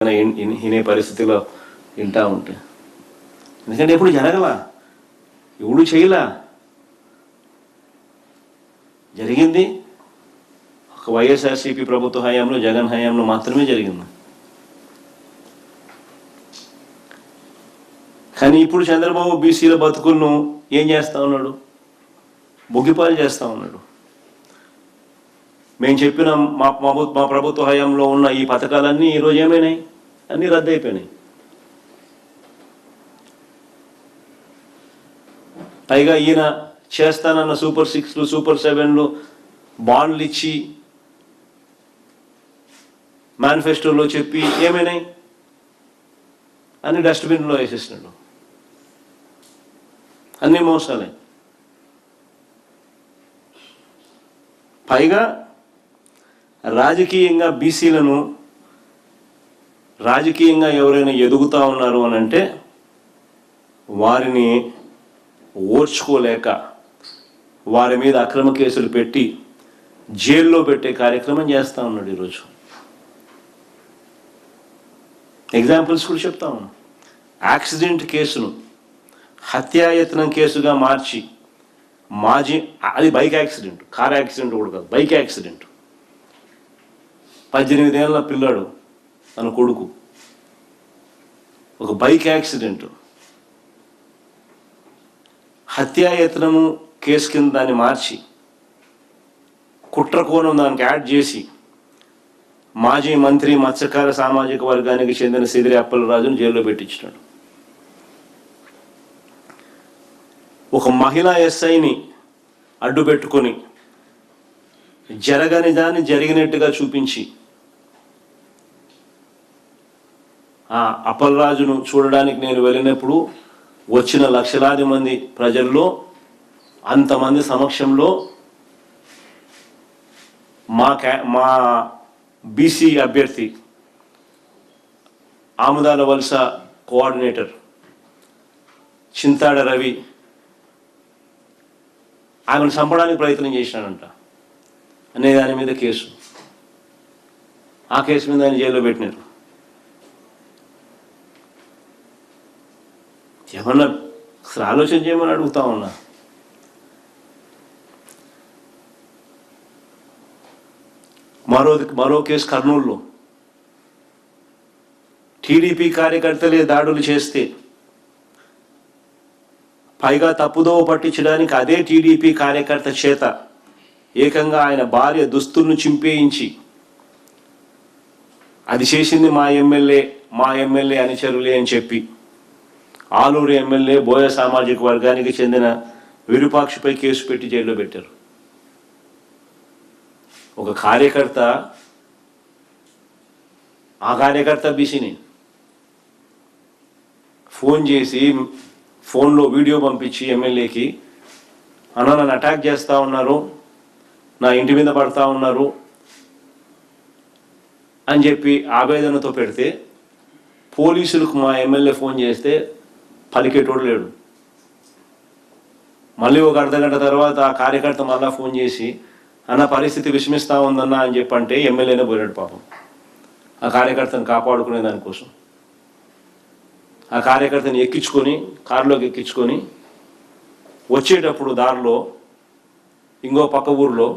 వినే పరిస్థితిలో వింటా ఉంటే, ఎందుకంటే ఎప్పుడు జరగలా, ఎవడు చేయలా. జరిగింది ఒక వైఎస్ఆర్సీపీ ప్రభుత్వ హయాంలో, జగన్ హయాంలో మాత్రమే జరిగింది. కానీ ఇప్పుడు చంద్రబాబు బీసీల బతుకులను ఏం చేస్తా ఉన్నాడు? బొగ్గిపాలు చేస్తూ ఉన్నాడు. మేము చెప్పిన మా ప్రభుత్వ హయాంలో ఉన్న ఈ పథకాలన్నీ ఈరోజు ఏమైనాయి? అన్నీ రద్దయిపోయినాయి. పైగా ఈయన చేస్తానన్న సూపర్ 6లు, సూపర్ 7లు బాండ్లు ఇచ్చి మేనిఫెస్టోలో చెప్పి ఏమైనాయి? అన్ని డస్ట్బిన్లో వేసేసినాడు. అన్నీ మోసాలే. పైగా రాజకీయంగా బీసీలను రాజకీయంగా ఎవరైనా ఎదుగుతూ ఉన్నారు అని అంటే వారిని ఓర్చుకోలేక వారి మీద అక్రమ కేసులు పెట్టి జైల్లో పెట్టే కార్యక్రమం చేస్తూ ఉన్నాడు ఈరోజు. ఎగ్జాంపుల్స్ కూడా చెప్తాము. యాక్సిడెంట్ కేసును హత్యాయత్నం కేసుగా మార్చి అది బైక్ యాక్సిడెంట్, కార్ యాక్సిడెంట్ కూడా కాదు, బైక్ యాక్సిడెంట్. 18 ఏళ్ళ పిల్లాడు తన కొడుకు, ఒక బైక్ యాక్సిడెంట్ హత్యాయత్నము కేసు కింద దాన్ని మార్చి కుట్ర కోణం దానికి యాడ్ చేసి మాజీ మంత్రి మత్స్యకార సామాజిక వర్గానికి చెందిన సిదిరి అప్పలరాజును జైల్లో పెట్టించినాడు. ఒక మహిళా ఎస్ఐని అడ్డు పెట్టుకొని జరగని దాన్ని జరిగినట్టుగా చూపించి ఆ అప్పలరాజును చూడడానికి నేను వెళ్ళినప్పుడు వచ్చిన లక్షలాది మంది ప్రజల్లో అంతమంది సమక్షంలో మా బీసీ అభ్యర్థి ఆముదాల వలస కోఆర్డినేటర్ చింతాడ రవి ఆమెను చంపడానికి ప్రయత్నం చేసినాడంట అనే దాని మీద కేసు. ఆ కేసు మీద ఆయన జైల్లో పెట్టినారు. ఏమన్నా అసలు ఆలోచన చేయమని అడుగుతా ఉన్నా. మరో కేసు కర్నూలులో టీడీపీ కార్యకర్తలే దాడులు చేస్తే పైగా తప్పుదోవ పట్టించడానికి అదే టీడీపీ కార్యకర్త చేత ఏకంగా ఆయన భార్య దుస్తులను చింపేయించి అది చేసింది మా ఎమ్మెల్యే అనుచరులే అని చెప్పి ఆలూరు ఎమ్మెల్యే బోయ సామాజిక వర్గానికి చెందిన విరూపాక్షపై కేసు పెట్టి జైల్లో పెట్టారు. ఒక కార్యకర్త, ఆ కార్యకర్త బీసీని ఫోన్ చేసి ఫోన్లో వీడియో పంపించి ఎమ్మెల్యేకి, అన్న నన్ను అటాక్ చేస్తూ ఉన్నారు, నా ఇంటి మీద పడతా ఉన్నారు అని చెప్పి ఆవేదనతో పెడితే పోలీసులకు మా ఎమ్మెల్యే ఫోన్ చేస్తే పలికేటోడు లేడు. మళ్ళీ ఒక అర్ధగంట తర్వాత ఆ కార్యకర్త మళ్ళా ఫోన్ చేసి అన్న పరిస్థితి విషమిస్తూ ఉందన్న అని చెప్పంటే ఎమ్మెల్యేనే పోయాడు పాపం ఆ కార్యకర్తను కాపాడుకునే దానికోసం. ఆ కార్యకర్తని కారులోకి ఎక్కించుకొని వచ్చేటప్పుడు దారిలో ఇంకో పక్క ఊర్లో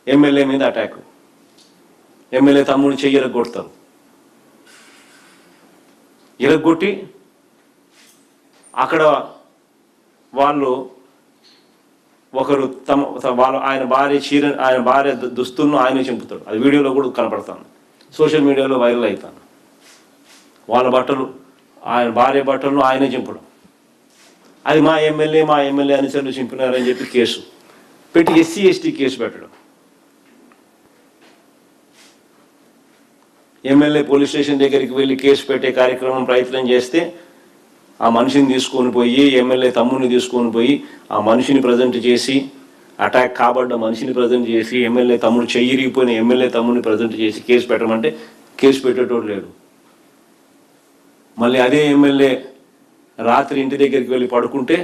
ఎమ్మెల్యే మీద అటాక్. ఎమ్మెల్యే తమ్ముడిని చెయ్యి ఇరగొడతారు. ఇరగొట్టి అక్కడ వాళ్ళు ఒకరు ఆయన భార్య దుస్తులను ఆయనే చంపుతాడు. అది వీడియోలో కూడా కనపడతాను, సోషల్ మీడియాలో వైరల్ అవుతాను. వాళ్ళ బట్టలు, ఆయన భార్య బట్టలను ఆయనే చింపడం, అది మా ఎమ్మెల్యే అనుచరులు చింపినారని చెప్పి కేసు పెట్టి SC ST కేసు పెట్టడం. ఎమ్మెల్యే పోలీస్ స్టేషన్ దగ్గరికి వెళ్ళి కేసు పెట్టే ప్రయత్నం చేస్తే ఆ మనిషిని తీసుకొని పోయి, ఎమ్మెల్యే తమ్ముడిని తీసుకొని పోయి ఆ మనిషిని ప్రజెంట్ చేసి, అటాక్ కాబడ్డ మనిషిని ప్రజెంట్ చేసి, ఎమ్మెల్యే తమ్ముడు చెయ్యిరిగిపోయిన ఎమ్మెల్యే తమ్ముడిని ప్రజెంట్ చేసి కేసు పెట్టమంటే కేసు పెట్టేటోడు లేడు. మళ్ళీ అదే ఎమ్మెల్యే రాత్రి ఇంటి దగ్గరికి వెళ్ళి పడుకుంటే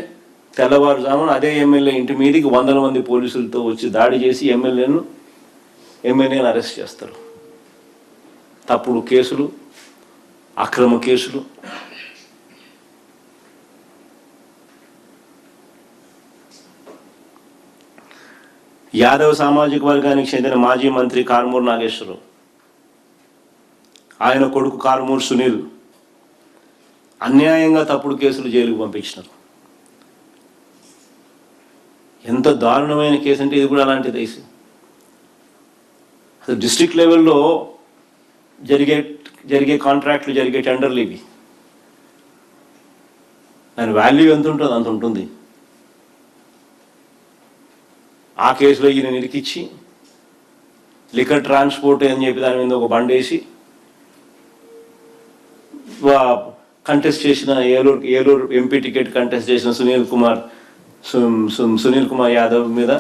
తెల్లవారుజామున అదే ఎమ్మెల్యే ఇంటి మీదకి 100 మంది పోలీసులతో వచ్చి దాడి చేసి ఎమ్మెల్యేని అరెస్ట్ చేస్తారు. తప్పుడు కేసులు, అక్రమ కేసులు, యాదవ్ సామాజిక వర్గానికి చెందిన మాజీ మంత్రి కారుమూరు నాగేశ్వరరావు, ఆయన కొడుకు కారుమూరు సునీల్ అన్యాయంగా తప్పుడు కేసులు జైలుకు పంపించినారు. ఎంత దారుణమైన కేసు అంటే ఇది కూడా అలాంటిది. అసలు డిస్ట్రిక్ట్ లెవెల్లో జరిగే కాంట్రాక్ట్లు, జరిగే టెండర్లు ఇవి. దాని వాల్యూ ఎంత ఉంటుందో అంత ఉంటుంది. ఆ కేసులో ఈయన నిరికిచ్చి లిక్కర్ ట్రాన్స్పోర్ట్ అని చెప్పి దాని మీద ఒక బండి వేసి కంటెస్ట్ చేసిన ఏలూరు ఎంపీ టికెట్ కంటెస్ట్ చేసిన సునీల్ కుమార్ యాదవ్ మీద,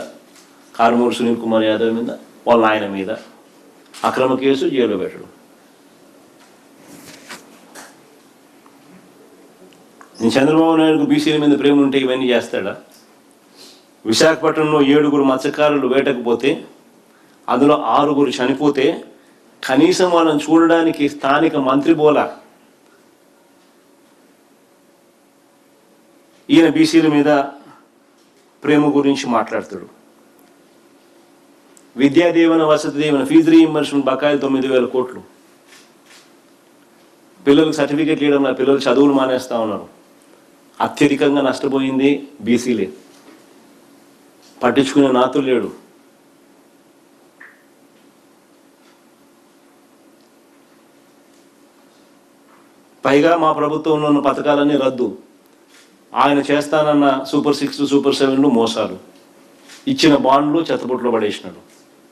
కారుమూరు సునీల్ కుమార్ యాదవ్ మీద, వాళ్ళ ఆయన మీద అక్రమ కేసు, జైల్లో పెట్టడం. చంద్రబాబు నాయుడుకు బీసీల మీద ప్రేమ ఉంటే ఇవన్నీ చేస్తాడా? విశాఖపట్నంలో 7 మత్స్యకారులు వేటకు పోతే అందులో 6 చనిపోతే కనీసం వాళ్ళని చూడడానికి స్థానిక మంత్రి బోలా. ఈయన బీసీల మీద ప్రేమ గురించి మాట్లాడతాడు. విద్యా దీవెన, వసతి దీవెన, ఫీజు రీయింబర్స్మెంట్ బకాయిలు 9,000 కోట్లు. పిల్లలకు సర్టిఫికేట్లు ఇవ్వడం, పిల్లలు చదువులు మానేస్తా ఉన్నారు. అత్యధికంగా నష్టపోయింది బీసీలే. పట్టించుకునే నాతులు లేడు. పైగా మా ప్రభుత్వంలో ఉన్న పథకాలన్నీ రద్దు. ఆయన చేస్తానన్న సూపర్ 6, సూపర్ 7లు మోసాలు. ఇచ్చిన బాండ్లు చెత్తబుట్లో పడేసినాడు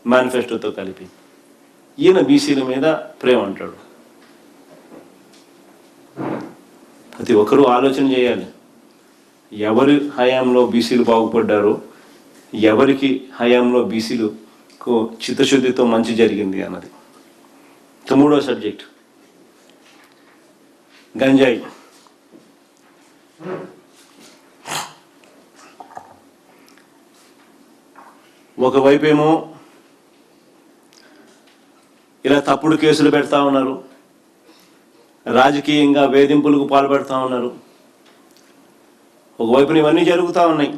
మేనిఫెస్టోతో కలిపి. ఈయన బీసీల మీద ప్రేమ అంటాడు. ప్రతి ఒక్కరూ ఆలోచన చేయాలి. ఎవరి హయాంలో బీసీలు బాగుపడ్డారో, ఎవరికి హయాంలో బీసీలకు చిత్తశుద్ధితో మంచి జరిగింది అన్నది. 3వ సబ్జెక్ట్ గంజాయి. ఒకవైపేమో ఇలా తప్పుడు కేసులు పెడతా ఉన్నారు, రాజకీయంగా వేధింపులకు పాల్పడుతూ ఉన్నారు. ఒకవైపున ఇవన్నీ జరుగుతూ ఉన్నాయి.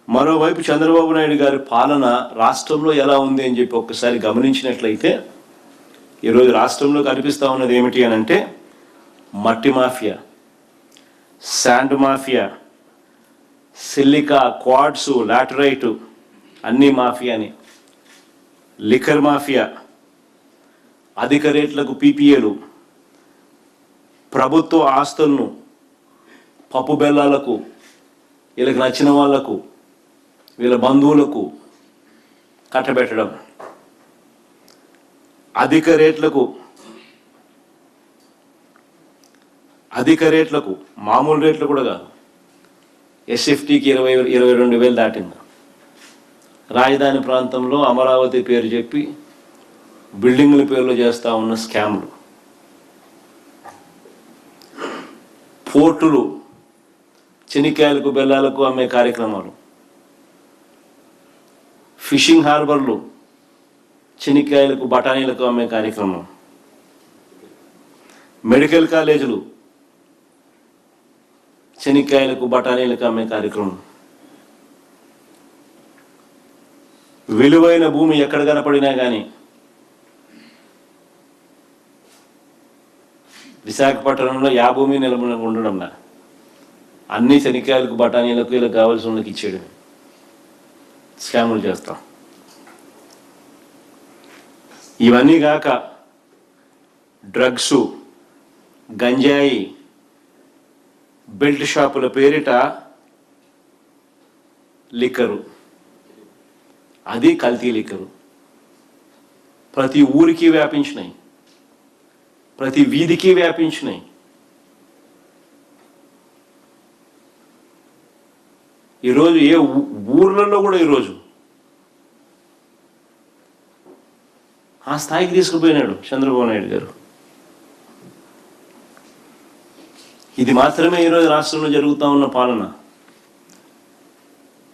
మరోవైపు చంద్రబాబు నాయుడు గారి పాలన రాష్ట్రంలో ఎలా ఉంది అని చెప్పి ఒక్కసారి గమనించినట్లయితే ఈరోజు రాష్ట్రంలో కనిపిస్తూ ఉన్నది ఏమిటి అని అంటే మట్టి mafia, sand mafia, silica, quartz, laterite అన్నీ మాఫియాని, లిక్కర్ మాఫియా, అధిక రేట్లకు పీపీఏలు, ప్రభుత్వ ఆస్తులను పప్పు బెల్లాలకు, వీళ్ళకి నచ్చిన వాళ్లకు, వీళ్ళ బంధువులకు కట్టబెట్టడం, అధిక రేట్లకు మామూలు రేట్లు కూడా కాదు, ఎస్ఎఫ్టీకి 22,000 దాటింది. రాజధాని ప్రాంతంలో అమరావతి పేరు చెప్పి బిల్డింగుల పేర్లు చేస్తూ ఉన్న స్కామ్లు, పోర్టులు చెనిక్కాయలకు బెల్లాలకు అమ్మే కార్యక్రమాలు, ఫిషింగ్ హార్బర్లు చెనిక్కాయలకు బఠానీలకు అమ్మే కార్యక్రమం, మెడికల్ కాలేజీలు చెనిక్కాయలకు బఠానీలకు అమ్మే కార్యక్రమం, విలువైన భూమి ఎక్కడ కనపడినా కానీ విశాఖపట్నంలో ఆ భూమి నిలబడి ఉండడంలా అన్ని చెనిక్కాయలకు బఠానీలకు ఇలా కావాల్సిన వాళ్ళకి ఇచ్చేయడం, స్కాములు చేస్తాం. ఇవన్నీ కాక డ్రగ్స్, గంజాయి, బెల్ట్ షాపుల పేరిట లిక్కరు, అది కల్తీ లిక్కరు ప్రతి ఊరికి వ్యాపించినాయి, ప్రతి వీధికి వ్యాపించినాయి. ఈరోజు ఏ ఊర్లలో కూడా ఈరోజు ఆ స్థాయికి తీసుకుపోయినాడు చంద్రబాబు నాయుడు గారు. ఇది మాత్రమే ఈరోజు రాష్ట్రంలో జరుగుతూ ఉన్న పాలన.